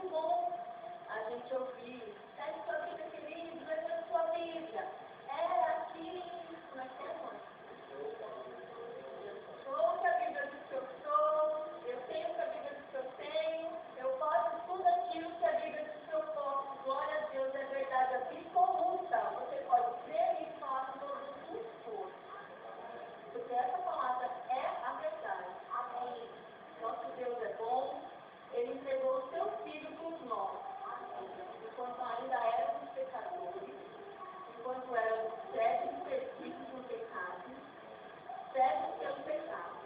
muito bom a gente ouvir. Segue sua vida, querido, levanta sua vida. Era assim, mas como? Sou que a Bíblia diz que eu sou, eu tenho que a Bíblia diz que eu tenho, eu posso tudo aquilo que a Bíblia diz que eu posso. Glória a Deus, é verdade absoluta. Você pode crer e falar com todo o esforço. Porque essa palavra é a verdade. Amém. Nosso Deus é bom, Ele entregou o seu Filho por nós. Enquanto ainda éramos pecadores, enquanto éramos cegos e perdidos no pecado, cegos pelo pecado,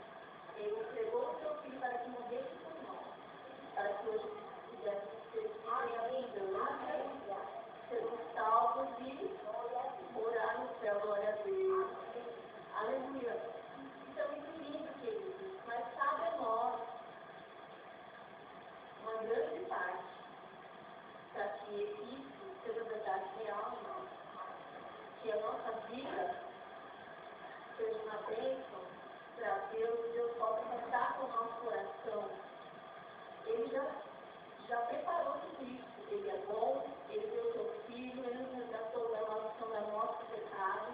Ele entregou o seu Filho para que morresse por nós, para que hoje pudéssemos ser sermos salvos e morar no céu. Glória a Deus. Aleluia. Isso é muito lindo, queridos, mas cabe a nós uma grande parte para que isso seja verdade real em nós. Que a nossa vida seja uma bênção para Deus e Deus possa contar com o nosso coração. Ele já preparou tudo isso. Ele é bom, Ele deu o seu Filho, Ele nos resgatou da maldição da nosso pecado,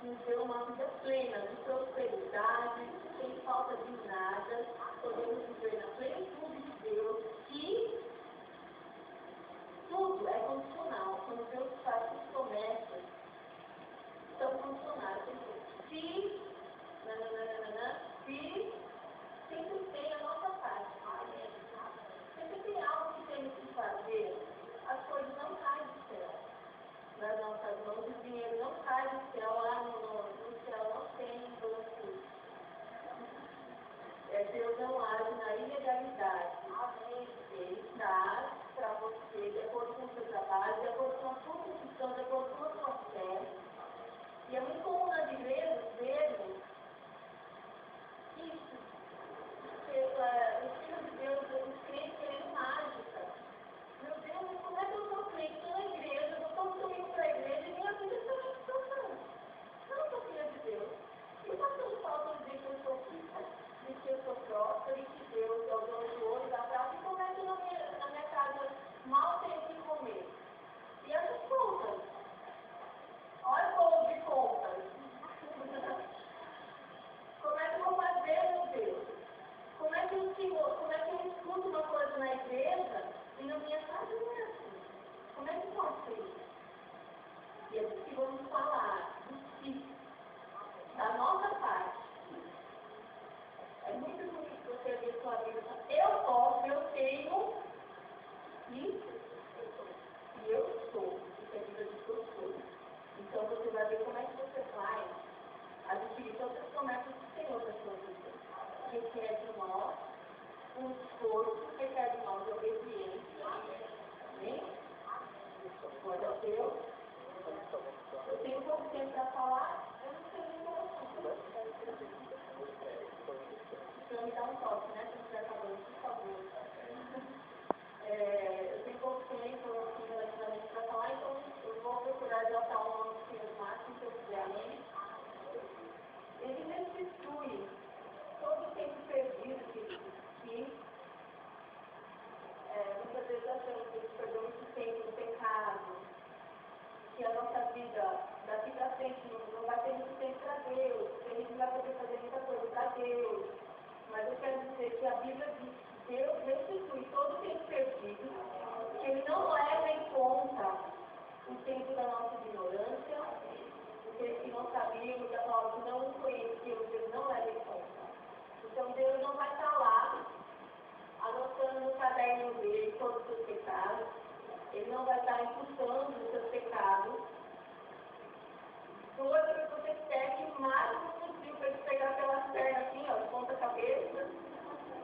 nos deu uma vida plena de prosperidade, sem falta de nada, podemos viver na plenitude de Deus e tudo é condicional. Quando Deus faz as promessas, são condicionais. Se, se, sempre tem a nossa parte. Sempre tem algo que temos que fazer. As coisas não caem do céu nas nossas mãos, o dinheiro não cai do céu, lá no céu não tem banco. Deus não age na ilegalidade. Ele dá para você, de acordo com o seu trabalho, de acordo com a sua condição, de acordo com a sua fé. E é muito comum nas igrejas vermos isso. Os filhos de Deus, os crentes querendo mágica. Meu Deus, como é que eu sou crente? Estou na igreja, eu estou indo para a igreja e minha vida está na situação. Não sou filha de Deus. E passando falta de dizer que eu sou filha, de que eu sou próspera e que Deus é o dono do ouro e da prata. E como é que na minha casa mal tem o que comer? E essas contas? Olha o povo de contas. Como é que eu vou fazer, meu Deus? Como é que eu escuto uma coisa na igreja e na minha casa não é assim? Como é que pode ser isso? E é disso que vamos falar, da nossa parte. É muito bonito você ver sua vida. Eu posso, eu tenho, e eu sou. Isso é vida de pessoas. Então você vai ver como é que você vai adquirir todas as promessas do Senhor da sua vida. Requer de nós um esforço, requer de nós obediência. Amém? Glória a Deus. Eu tenho pouco tempo para falar, eu não sei nem como. Então me dá um toque, né? Se não estiver acabando, por favor. Eu tenho pouco tempo assim, relativamente para falar, então eu vou procurar exaltar o nome do Senhor o máximo que eu puder. Amém? Ele restitui todo o tempo perdido que muitas vezes achamos que ele perdeu muito tempo no pecado, que a nossa vida daqui para frente não vai ter muito tempo para Deus, que a gente não vai poder fazer muita coisa para Deus. Mas eu quero dizer que a Bíblia diz que Deus restitui todo o tempo perdido, que Ele não leva em conta o tempo da nossa ignorância, o tempo que não sabíamos, da palavra que não conhecíamos, Deus não leva em conta. Então Deus não vai estar lá, anotando no caderno dele todos os seus pecados, Ele não vai estar imputando os seus pecados. Doido que você pegue o máximo possível para ele pegar pelas pernas assim, ó, de ponta cabeça,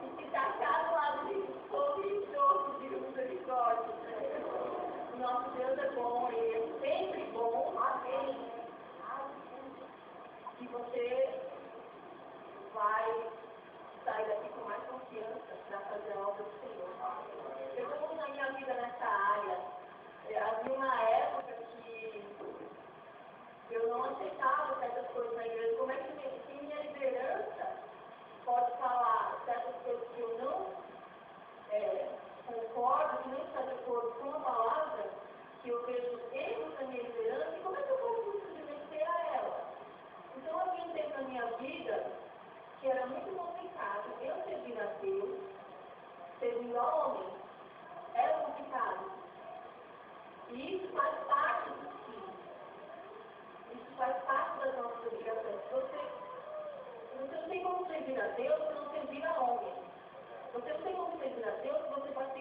e se tacar do lado de sorrisoso, de misericórdia. O nosso Deus é bom, Ele é sempre bom. Amém. E você vai sair daqui com mais confiança para fazer a obra do Senhor. Eu estou na minha vida nessa área. Havia uma época que eu não aceitava certas coisas na igreja. Como é que minha liderança pode falar certas coisas que eu não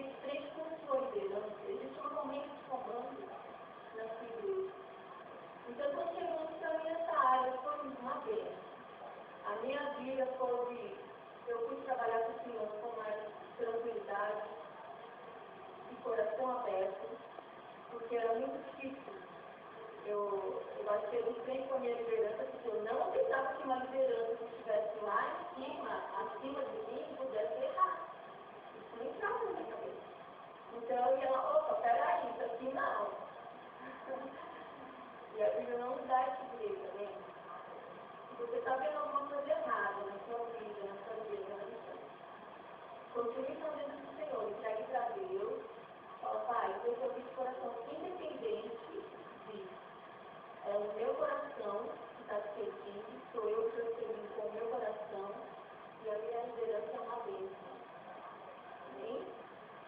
de frente com sua liderança. Existe um momento de comando na sua igreja. Então, quando chegamos para mim nessa área, foi uma vez. A minha vida foi, eu fui trabalhar com o Senhor com mais tranquilidade, de coração aberto, porque era muito difícil. Eu achei de frente com a minha liderança, porque eu não acreditava que uma liderança que estivesse lá em cima, acima de mim, pudesse errar. Isso não entrava na minha cabeça. Então eu ia lá, opa, peraí, isso aqui não. E a Bíblia não dá esse direito, né? Se você está vendo alguma coisa errada na sua vida, na sua vida, na sua vida, continue entendendo do Senhor, entregue para Deus, fala, Pai, eu sou de coração independente disso. É o meu coração que está te servindo, sou eu que estou servindo com o meu coração, e a minha liderança é uma bênção. Amém?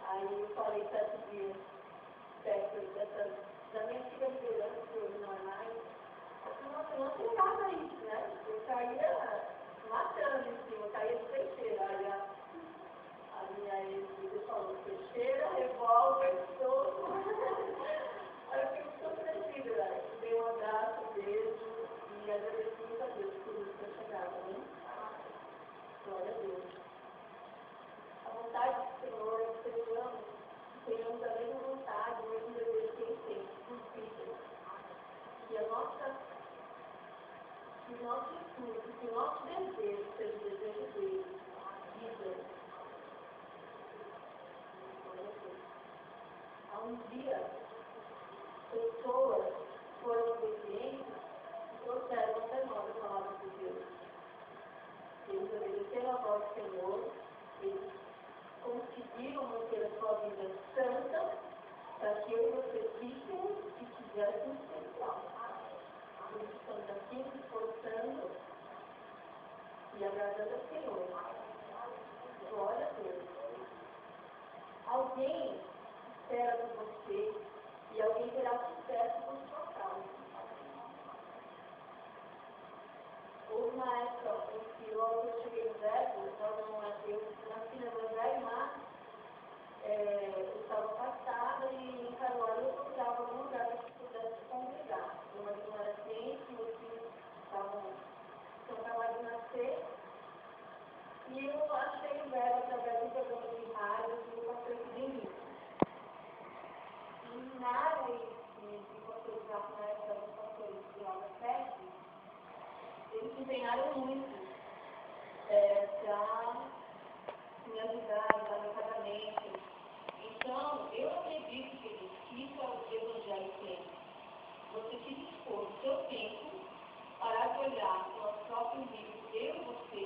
Aí eu falei 7 dias perto da minha antiga liderança, que hoje não é mais. Nossa, eu não aceitava isso, né? Eu caía matando em cima, eu caía de peixeira. Aí a minha ex-líder falou, peixeira, revólver, soco. Aí eu fiquei surpreendida, né? Dei um abraço, um beijo e agradeci muito a Deus por isso que eu chegava, né? Glória a Deus. A vontade do Senhor é que tenhamos a mesma vontade, o mesmo desejo que Ele tem, por Cristo. Que o nosso estudo, que o nosso desejo seja o desejo dele, vida. Há um dia, pessoas foram obedientes e trouxeram até nós a palavra de Deus. Eles obedeceram a voz do Senhor, eles conseguiram manter a sua vida santa, para que eu e você físsemos e tivéssemos espiritual. Eles estão aqui se esforçando e agradando ao Senhor. Glória a Deus. Alguém espera por você e alguém terá sucesso por sua causa. Houve uma época em que logo eu cheguei no verbo, eu nasci no Evangelho, mas eu estava afastada e em Caruaru eu procurava algum lugar que pudesse se congregar. Meu marido não era crente, meus filhos tinham acabado de nascer. E eu achei o verbo através do programa de rádio do pastor Fidel. E na área de pastorizar na época dos pastores de Alta Feste, eles se empenharam muito para me ajudar no meu casamento. Então, eu acredito que isso é o evangelho crente. Você se dispor o seu tempo, parar de olhar para o nosso próprio umbigo, eu e você,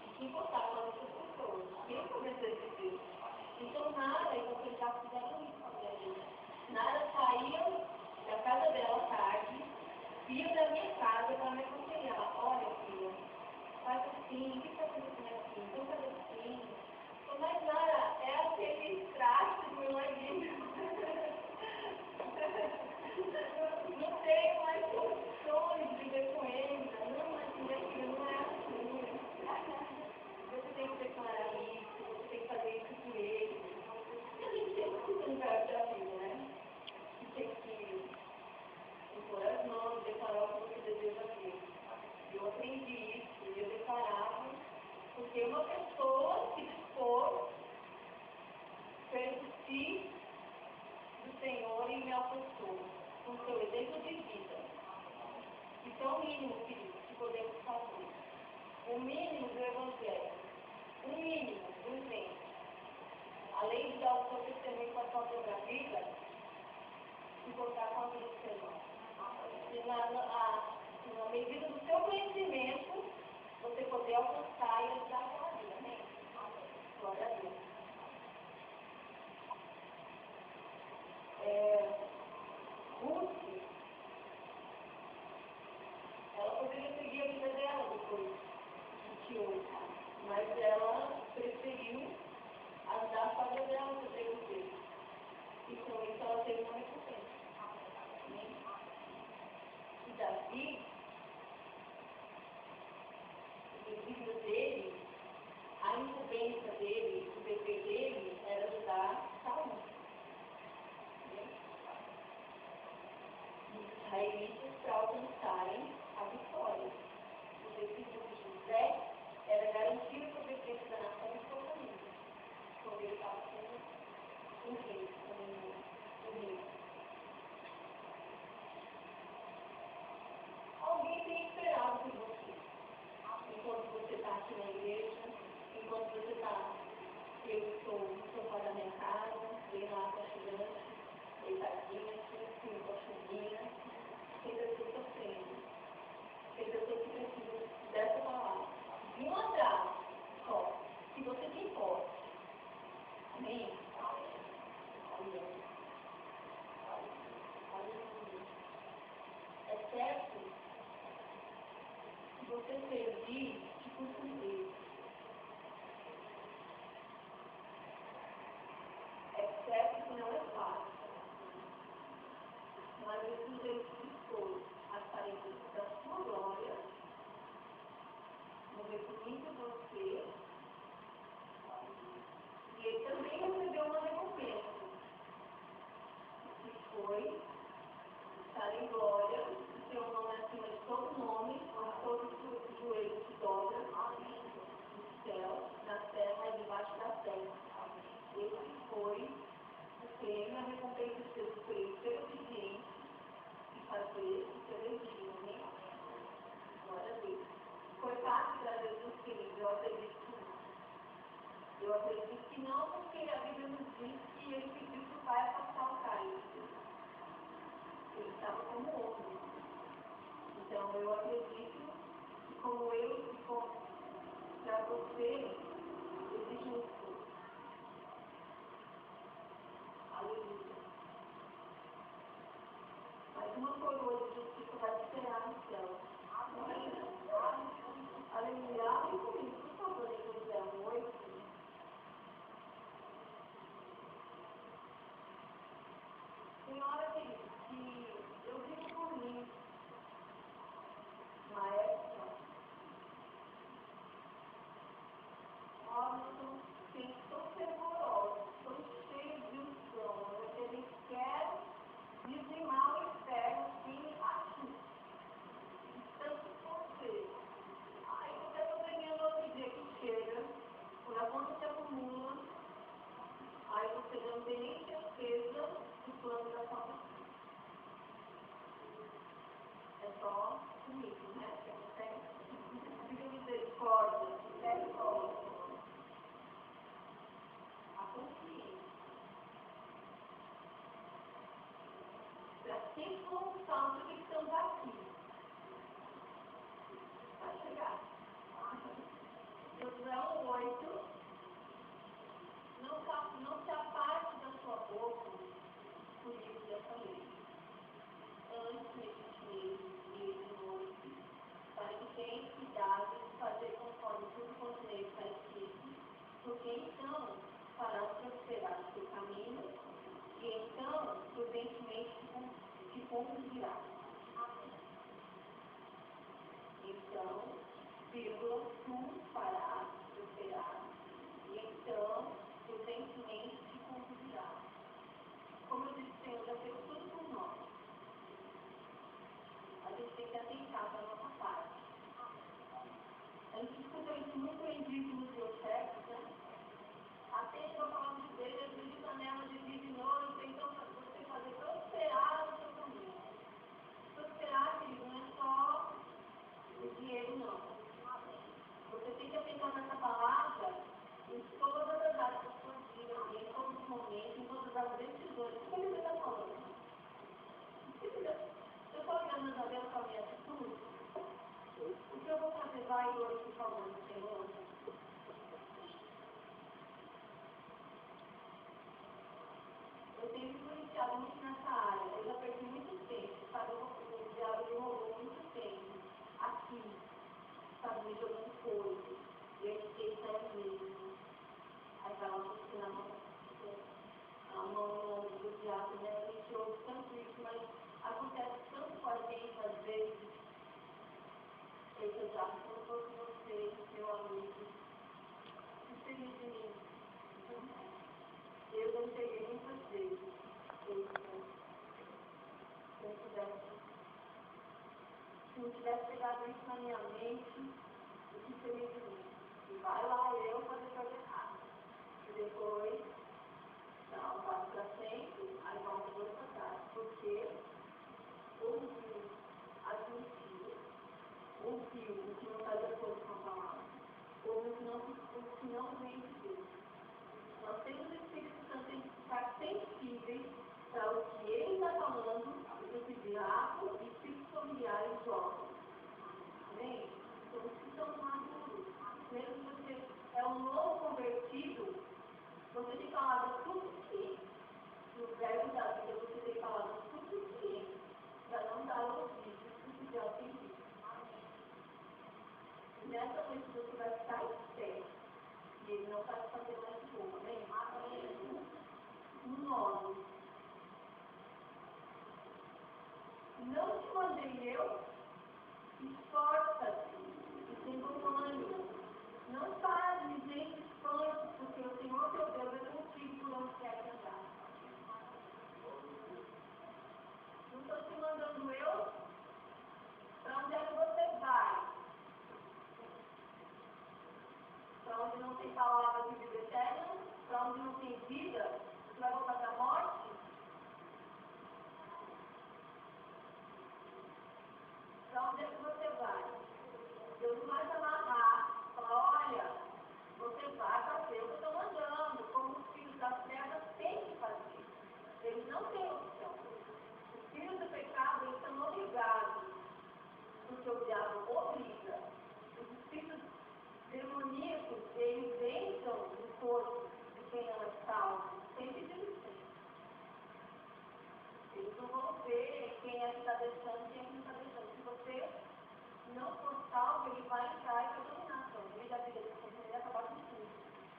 e se importar com as outras pessoas. Eu sou desejo de Deus. Então, Nara e você já fizeram isso com a minha vida. Nara saiu da casa dela tarde, ia da minha casa para me aconselhar. Olha, filha, faz assim, o que está acontecendo assim? Vamos fazer assim. Mas, Nara, é aquele traço do meu marido. Não tenho mais condições de viver com ele. Não, mas minha filha não é assim. Você tem que declarar isso, você tem que fazer isso por ele. E a gente sempre fica no caso da vida, né? E tem que impor as mãos, declarar o que você deseja ver. Eu aprendi isso, e eu declarava, porque uma pessoa se dispôs, fez o sim do Senhor e me alcançou com o seu exemplo de vida. Isso é o mínimo, querido, que podemos fazer. O mínimo do Evangelho. O mínimo do exemplo. Além de dar o seu testemunho com a sua própria vida, se botar com a vida do Senhor. E na medida do seu conhecimento, você poder alcançar e ajudar aquela vida. Amém? Glória a Deus. Ruth, ela poderia seguir a vida dela depois de 28, mas ela preferiu ajudar a família dela que teve o filho. E com isso ela teve uma recompensa. E Davi, o livro dele, Alguém tem esperado por você. Enquanto você está aqui na igreja, enquanto você está, eu estou no sofá da minha casa, bem lá aconchegante, deitadinha aqui, com a chuvinha, tem pessoas sofrendo. Tem pessoas que precisam dessa palavra. De um abraço só, que você te importa. Amém? É certo que você servir te cumprir. É certo que não é fácil. Mas Jesus ele dispôs a sair da sua glória, morrer por mim e por você, e ele também recebeu uma recompensa, que foi estar em glória, ter um nome acima de todo nome, onde todo joelho se dobra, no céu, na terra e debaixo da terra. Esse foi o prêmio, a recompensa de Jesus, foi ele ser obediente e fazer o que ele exigiu, né? Glória a Deus. Foi fácil para Jesus, querido, eu acredito que não. Eu acredito que não, porque a Bíblia nos diz que ele pediu para o Pai passar o cálice. Ele estava como homem. Então, eu acredito que como eu, para você, existe um esforço. Aleluia. Mas uma coroa de justiça vai te esperar no céu. Aleluia. Abre comigo, por favor, em José 8. Senhora, querida, que eu vivo por mim, uma época, homens que são fervorosos, são cheios de unção, eles querem dizimar o inferno assim, aqui. Tanto você. Aí você está ganhando outro dia que chega, quando a conta se acumula, aí você já não tem nem certeza do plano da sua vida. É só comigo, né? Você consegue? Diga misericórdia, misericórdia. A consciência. Para quem for um santo que estamos aqui, vai chegar. Josué 8, não se aparte da sua boca o livro dessa lei. Antes medite dia e de noite, para que tenha cuidado de fazer conforme tudo quanto nele está escrito, porque então fará prosperar o seu caminho, e então prudentemente te conduzirá. Então, vírgula, tu farás prosperar, e então prudentemente te conduzirá. Como eu disse, o Senhor já fez tudo por nós. A gente tem que atentar para a nossa parte. A gente escuta isso muito em dízimos e ofertas, né? Atente para a palavra de Deus, Jesus de panela de dízimo e ouro, então você fazer prosperar o seu caminho. Prosperar, querido, não é só o dinheiro, não. Você tem que atentar nessa palavra em todas as áreas da sua vida, em todos os momentos, em todas as decisões. O que ele está falando? Eu estou olhando a Deus com a minha atitude. O que eu vou fazer vai glorificar o nome do Senhor? Eu tenho influenciado muito nessa área. Eu já perdi muito tempo, sabe? O diabo demorou muito tempo aqui, sabe? Me jogando coisas. E eu fiquei sério mesmo. Aí vai lá funcionar a mão do diabo, né? A gente ouve tanto isso, mas acontece tanto com a gente, às vezes. Eu já, se não fosse você, meu amigo, que seria de mim? Eu já peguei muitas vezes. Se não tivesse pegado isso na minha mente, o que seria de mim? E vai lá eu fazer coisa errada. E depois, Não, passo para frente, aí volta dois para trás. Porque ouviu as mentiras, ouviu o que não está de acordo com a palavra, ouviu o que não vem de Deus. Nós temos o Espírito Santo tem que ficar sensíveis para o que ele está falando, entre diácono e espíritos familiares jovens. Amém? Então, os que são maduros, mesmo que você é um novo convertido, você tem palavras suficientes. No verbo da vida, você tem palavras suficientes para não dar ouvido que já tem visto. Nessa noite você vai ficar esperto. E ele não vai fazer mais de boa, amém? Um nome. Não te mandei eu, esforça-te e tem bom ânimo. Não faz gente esforço, porque o Senhor teu Deus é contigo por onde quer que andar. Não estou te mandando eu, para onde é que você vai? Para onde não tem palavra de vida eterna? Para onde não tem vida? Você vai voltar para a morte? Para onde é que você vai? Deus não vai te amarrar, falar, olha, você vai fazer o que eu estou mandando, como os filhos das trevas têm que fazer. Eles não têm opção. Os filhos do pecado, eles são obrigados, porque o diabo obriga. Os espíritos demoníacos, eles entram no corpo de quem não é salvo, sem pedir licença. Eles não vão ver quem é que está deixando e quem é que não está deixando. Se você não for salvo, ele vai entrar e vai dominar a sua vida, a vida dele, ele vai acabar com tudo.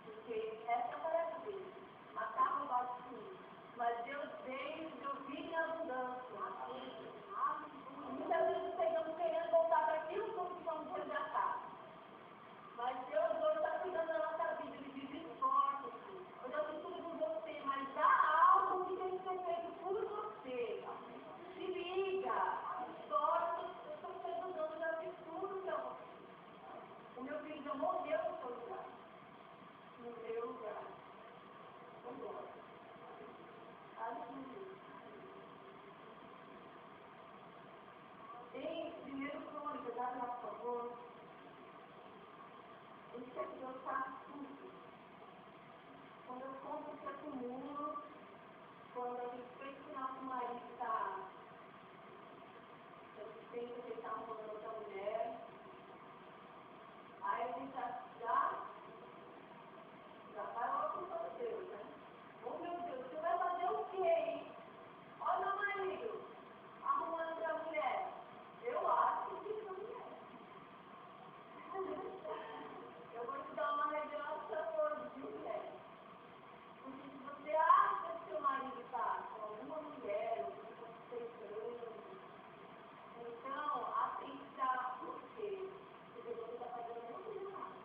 Porque essa é a tarefa dele, matar, roubar, destruir. Mas Deus veio de ouvir em abundância. Muitas vezes estamos querendo voltar para aquilo que somos resgatados. Mas Deus hoje está cuidando da nossa vida, Ele diz esforço-se. Eu já fiz tudo por você, mas há algo que tem que ser feito por você. Se liga, esforça, eu estou te ajudando, já fiz tudo, então. O meu filho já morreu no seu lugar. No meu lugar. Agora. Aleluia. Em 1 Crônicas, abre lá, por favor. Isso é que Deus faz tudo. Quando eu conto que acumulo, quando a gente pensa que nosso marido está, a gente pensa que ele está arrumando outra mulher, aí a gente já vai logo com Deus, né? Oh meu Deus, você vai fazer o quê, hein? Olha meu marido, arrumando outra mulher. Eu acho que isso não é. Eu vou te dar uma revelação hoje, viu, mulher? Porque se você acha que seu marido está com alguma mulher, ou que está se tentando, então atentar você, porque você está fazendo alguma coisa errada.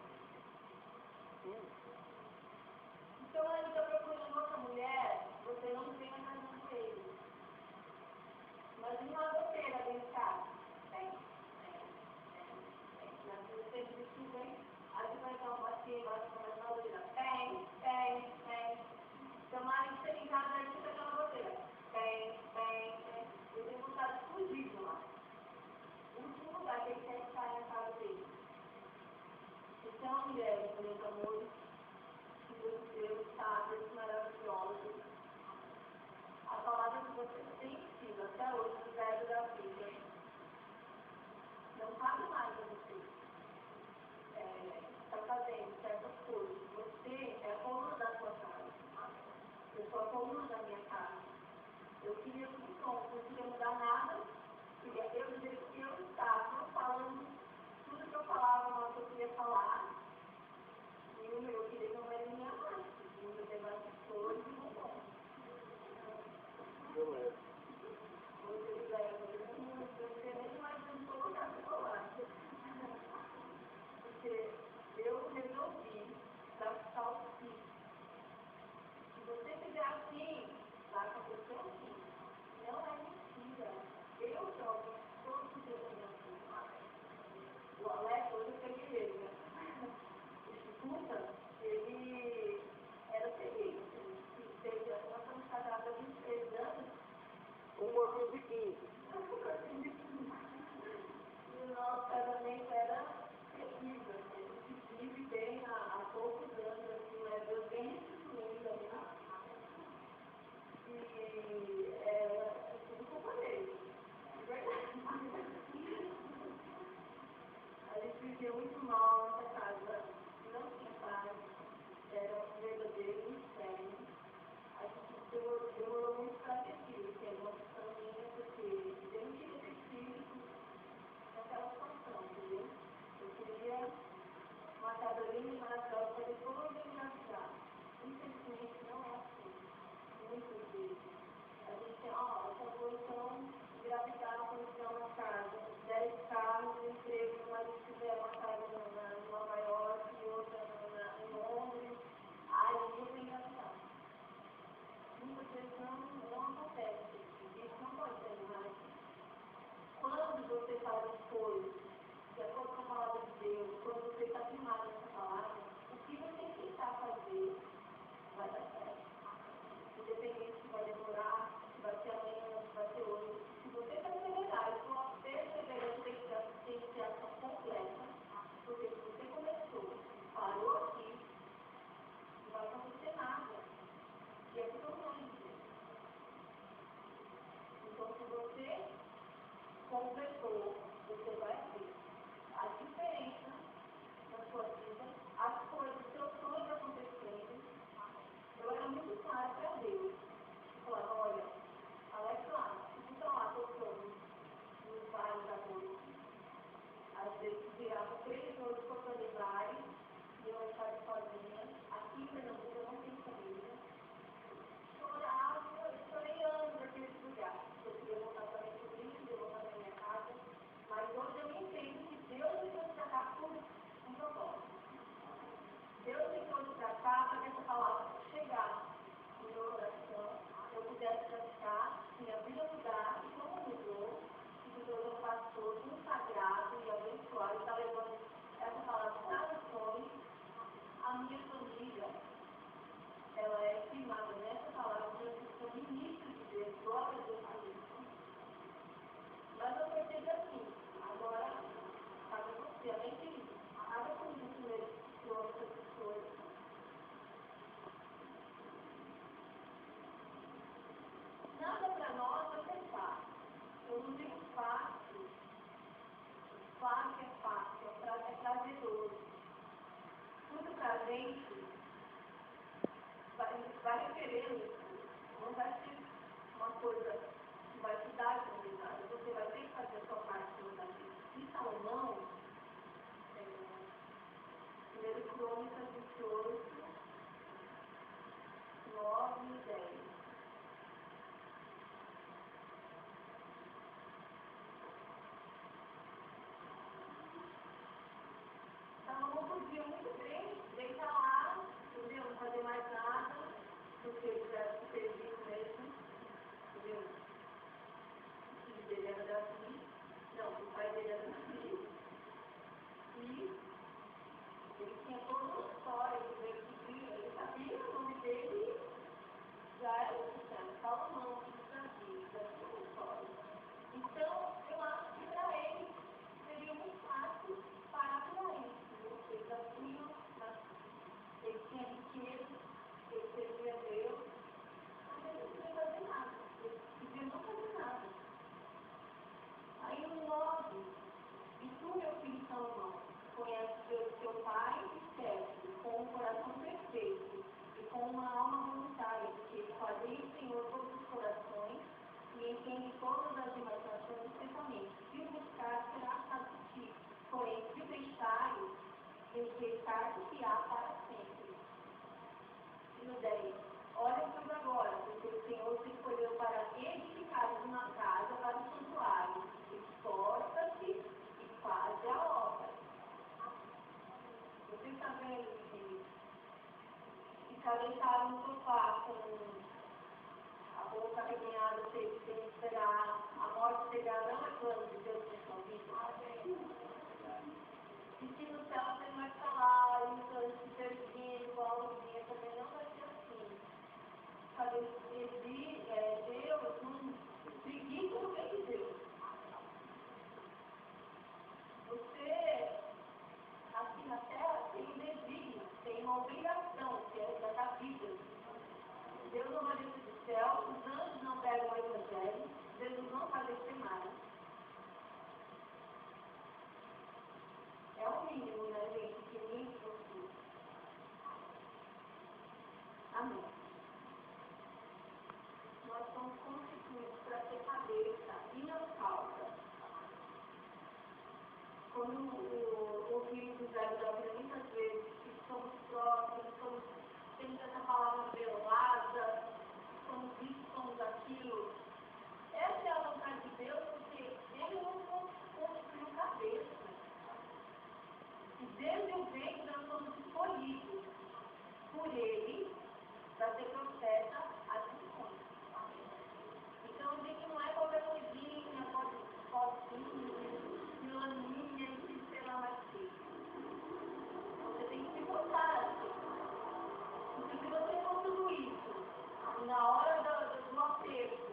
Se seu marido está procurando outra mulher, você não venha mais com ele. Mas uma goteira vem cá. Tem. Na vida sempre de tudo, hein? Aí você vai dar um batinho, vai começar a goteira. Tem. Seu marido chega em casa e fica aquela goteira. Tem. Eu tenho vontade de fugir de lá. O último lugar que ele quer estar é na casa dele. Então, mulheres, meus amores, que Deus está, Deus maravilhoso. A palavra que você tem sido até hoje, do verbo da vida, não cabe mais a você. Está fazendo certas coisas. Você é a coluna da sua casa. Eu sou a coluna da minha casa. Eu queria tudo pronto, não queria mudar nada. Queria eu dizer que eu estava falando tudo que eu falava, mas eu queria falar. E o meu queria que eu era minha mãe. E o meu debate todo e não bom. Você quiser, eu nem mais não colocar no celular. Porque eu resolvi dar o fim. Se você fizer assim, vai acontecer assim. Não é mentira. Eu jogo todos os dias na minha vida. O Alex hoje foi igreja. Escuta, ele você vai ver a diferença na sua vida, as coisas, seus sonhos acontecendo. Eu era muito clara para Deus. Eu falava, olha, Alexa, fica lá tocando nos bares da noite. Às vezes virava 3 horas tocando em bares, e eu estava sozinha. Aqui em Pernambuco eu não tenho família. Chorava, eu chorei anos naquele lugar. Eu queria voltar para minha sobrinha, queria voltar para minha casa. Mas hoje eu entendo que Deus me trouxe para cá por um propósito. Deus me trouxe para cá para que essa palavra chegasse no meu coração, eu pudesse cantar, me abrir um lugar, e como mudou, que Deus é um pastor consagrado e abençoado, está levando essa palavra para nações. A minha família, ela é firmada nessa palavra, eu sou ministro de Deus, glória a Deus por isso. Mas eu percebo assim, agora, sabe você, além de cada comigo primeiro que eu amo essas coisas, nada para nós vai ser fácil. Eu não digo fácil, fácil é fácil, é prazeroso. Tudo para a gente vai querer isso. Não vai ser uma coisa que vai te dar dignidade. Você vai ter que fazer a sua parte da vida. E Salomão, 1 Crônicas 28, 9 e 10. Salomão podia muito bem deitar lá, entendeu? Não fazer mais nada, porque ele já se serviu mesmo, entendeu? O filho dele era Davi, não, o pai dele era Davi, e ele tinha toda uma história, ele sabia o nome dele, já era o Salomão, filho de Davi, já tinha uma história. Então, eu acho que para ele seria muito fácil parar por aí. Ele já tinha, ele tinha riqueza, ele servia a Deus, mas ele não podia fazer nada, ele podia não fazer nada. Aí no 9, e tu, meu filho Salomão, conhece Deus teu pai e serve, com um coração perfeito e com uma alma voluntária, porque esquadrinha o Senhor todos os corações e entende todas as imaginações e pensamentos. Se o buscar, será achado por ti. Porém, se o deixares, rejeitar-te-á para sempre. E no 10, olha pois agora, porque o Senhor te escolheu para edificar uma casa para o santuário. Esforça-te e faz a obra. Você está vendo que ficar deitado no sofá com a boca arreganhada, sem esperar a morte chegar, não é plano de Deus na sua vida. E se no céu você não vai falar, então se servindo, igual o dia, também não vai ser assim. Sabe, Deus não preguiça no meio de Deus. Você, aqui na terra, tem um desígnio, tem uma obrigação, que é da vida. Deus não vai descer do céu, os anjos não pegam o evangelho, Jesus não vai descer mais. É o mínimo, né, gente? Pequenininho de você. Amém. Nós somos constituídos para ser cabeça e não causa. Como o filho do Zé da muitas vezes, que somos próximos, temos essa palavra velada, somos isso, somos aquilo. Essa é a vontade de Deus, porque Ele não construiu cabeça. E desde o ventre nós somos escolhidos por Ele para ser profeta a nações. Então a gente não é qualquer coisinha, pozinho, filaninha, e sei lá mais o que. Você tem que se botar assim. Porque se você for tudo isso, na hora do aperto,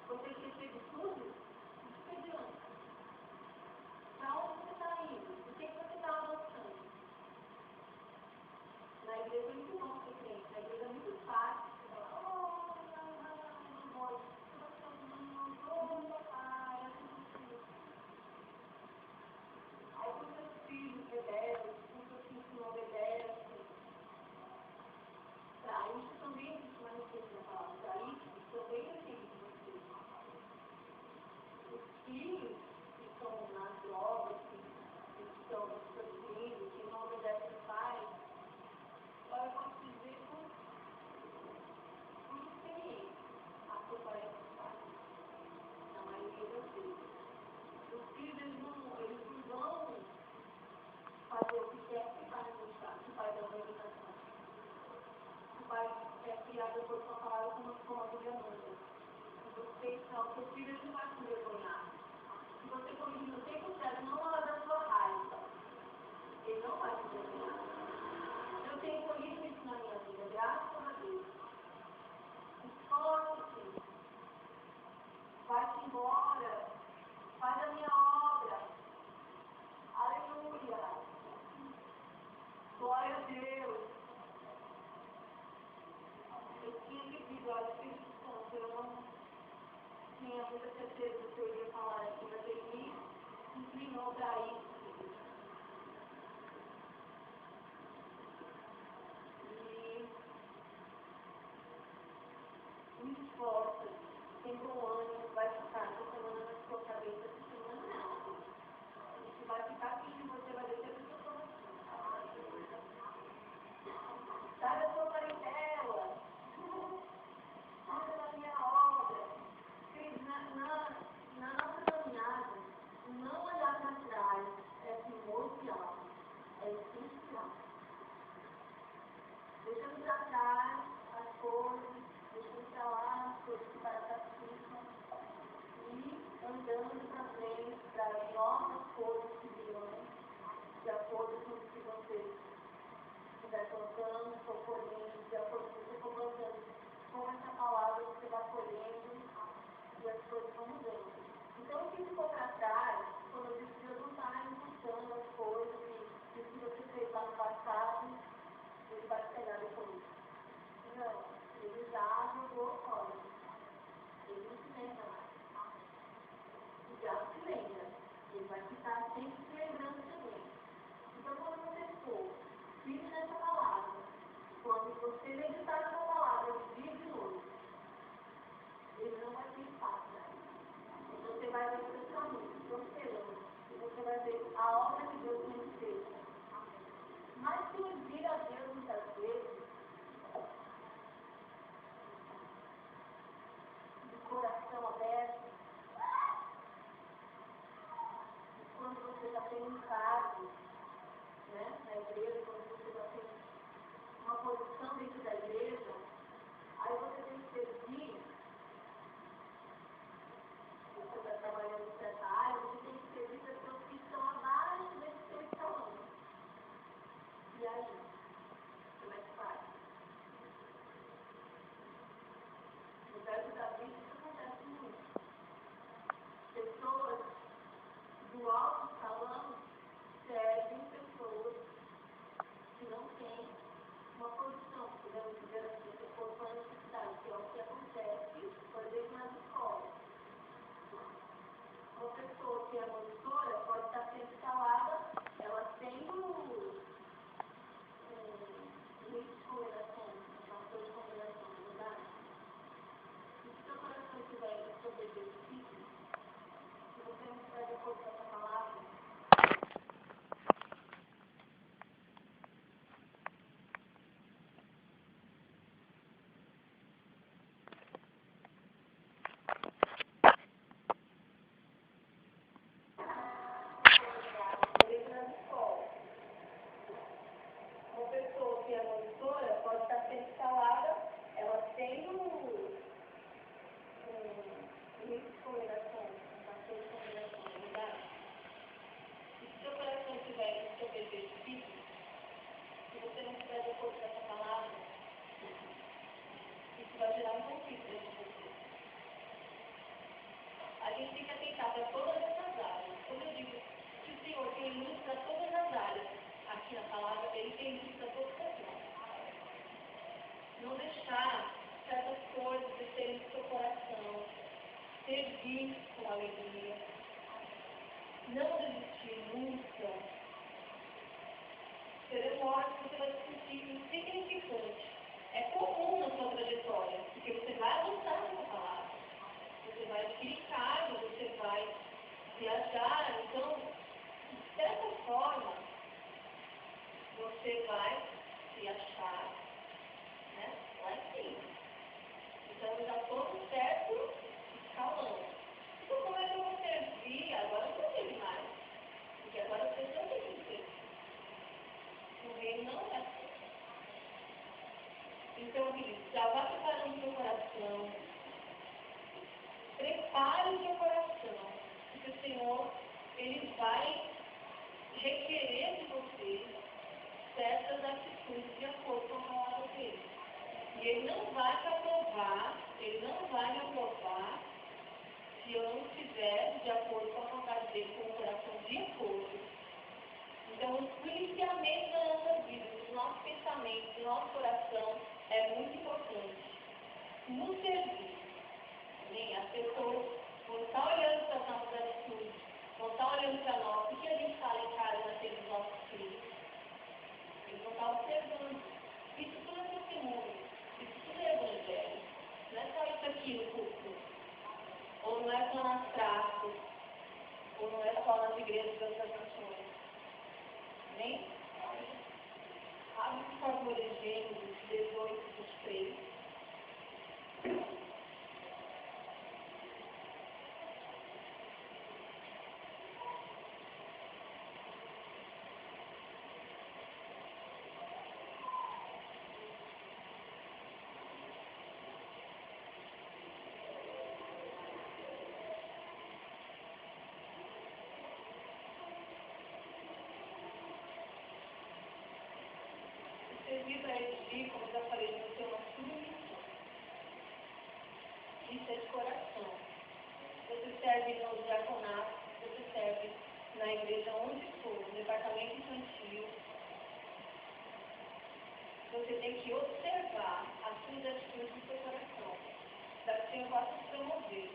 você esquecer de tudo, o que adianta? Para onde você está indo? O que você está adotando? Na igreja é muito bom ser crente. Na igreja é muito fácil. Você fala, não vou. e abre o corpo com a palavra como a Bíblia manda. Você, não, seu filho não vai se envergonhar. Se você corrigir no tempo certo, não na hora da sua raiva, ele não vai se envergonhar. Eu tenho colhido isso na minha vida, graças a Deus. Esforce-se, vai-te embora, faz a minha obra. Aleluia. Glória a Deus. Eu tinha pedido ao Espírito Santo, eu não tinha muita certeza do que eu ia falar aqui, mas ele me inclinou para isso. E me esforça, tem bom ânimo, vai ficar essa semana na sua cabeça, essa semana não. Isso vai ficar aqui e você vai descer para o seu coração. Sai da sua parentela, anda na minha obra. Na nossa caminhada, não olhar para trás é primordial, é essencial. Deixando para trás as coisas, deixando para lá as coisas que para cima e andando para frente para as novas coisas que virão, de acordo com o que você estiver colocando, for colhendo, de acordo com o que você for plantando, com essa palavra você vai colhendo e as coisas vão mudando. Então, o que ficou para trás, quando eu disse que Deus não está impulsando as coisas e o que você fez lá no passado, ele vai pegar depois. Não, ele já jogou fora. Ele não se lembra mais. O diabo se lembra. Ele vai ficar sempre se lembrando também. Então, quando você for firme nessa palavra, quando você meditar nessa palavra de dia e de noite, ele não vai ter espaço. Você vai ver o seu caminho, prosperando, e você vai ver a obra que Deus tem feito. Mas servir a Deus muitas vezes, de coração aberto, quando você já tem um cargo, né, na igreja, quando você já tem uma posição dentro da igreja, aí você tem que servir, você está trabalhando em certa área, você tem que servir pessoas que estão abaixo desse seu escalão. E aí, como é que faz? No verso da vida, isso acontece muito. Pessoas do alto escalão servem pessoas que não têm uma posição, podemos dizer assim, por uma necessidade, que é o que acontece, por exemplo, nas escolas. Uma pessoa que é monitora pode estar sendo escalada, ela tendo lista de combinações, uma coisa de combinação, verdade? E se o seu coração estiver sobre esse princípio, se você não estiver de acordo com essa palavra, uma pessoa que é monitora pode estar sendo escalada, ela tendo lista de combinações, uma coisa de combinação, verdade? E se o seu coração estiver sobre esse princípio, se você não estiver de acordo com essa palavra, isso vai gerar um conflito dentro de você. A gente tem que atentar para todas essas áreas. Quando eu digo que o Senhor tem luz para todas as áreas, aqui na palavra, ele tem luz para todas as áreas. Não deixar certas coisas descerem do seu coração, servir com alegria, não desistir nunca. Terão horas que você vai se sentir insignificante. É comum na sua trajetória, porque você vai avançar nessa palavra. Você vai adquirir cargo, você vai viajar. Então, de certa forma, você vai se achar, né, lá em cima. Então, já estou no certo escalão. Então, como é que eu vou servir? Agora eu não servir mais. Porque agora as pessoas têm que ser. O reino não é assim. já vá preparando o seu coração. Prepare o seu coração. Porque o Senhor, Ele vai requerer de você certas atitudes de acordo com a palavra dele. E Ele não vai te aprovar, se eu não estiver de acordo com a vontade dele, com o coração de acordo. Então, o policiamento da nossa vida, do nosso pensamento, do nosso coração, é muito importante. No serviço, as pessoas vão estar olhando para as nossas atitudes, vão estar olhando para nós, o que a gente fala em casa na frente dos nossos filhos. Eles vão estar observando. Isso tudo é testemunho, isso tudo é evangelho. Não é só isso aqui no culto, ou não é só nas praças, ou não é só nas igrejas das nações. Amém? Abre, por favor, Gênesis 18, 23. Servir a Ele, como eu já falei, no seu submissão. Isso é de coração. Você serve no diaconato, você serve na igreja onde for, no departamento infantil. Você tem que observar as suas atitudes do seu coração, para que o Senhor possa te promover.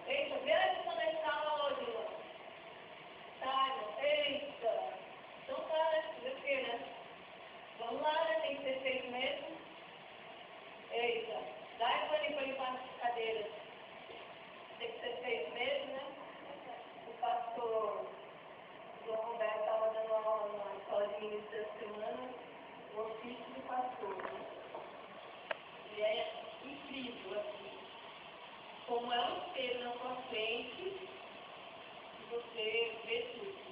Eita, vê a lição da escala hoje, Lô. Simon, eita. Então tá, né? Fazer o quê, né? Vamos lá, né? Tem que ser feito mesmo. Eita, dá a pane para limpar as cadeiras. Tem que ser feito mesmo, né? O pastor João Roberto estava dando aula na escola de ministro da semana, o ofício do pastor, né? E é incrível, assim, como é um espelho na sua frente, e você vê tudo.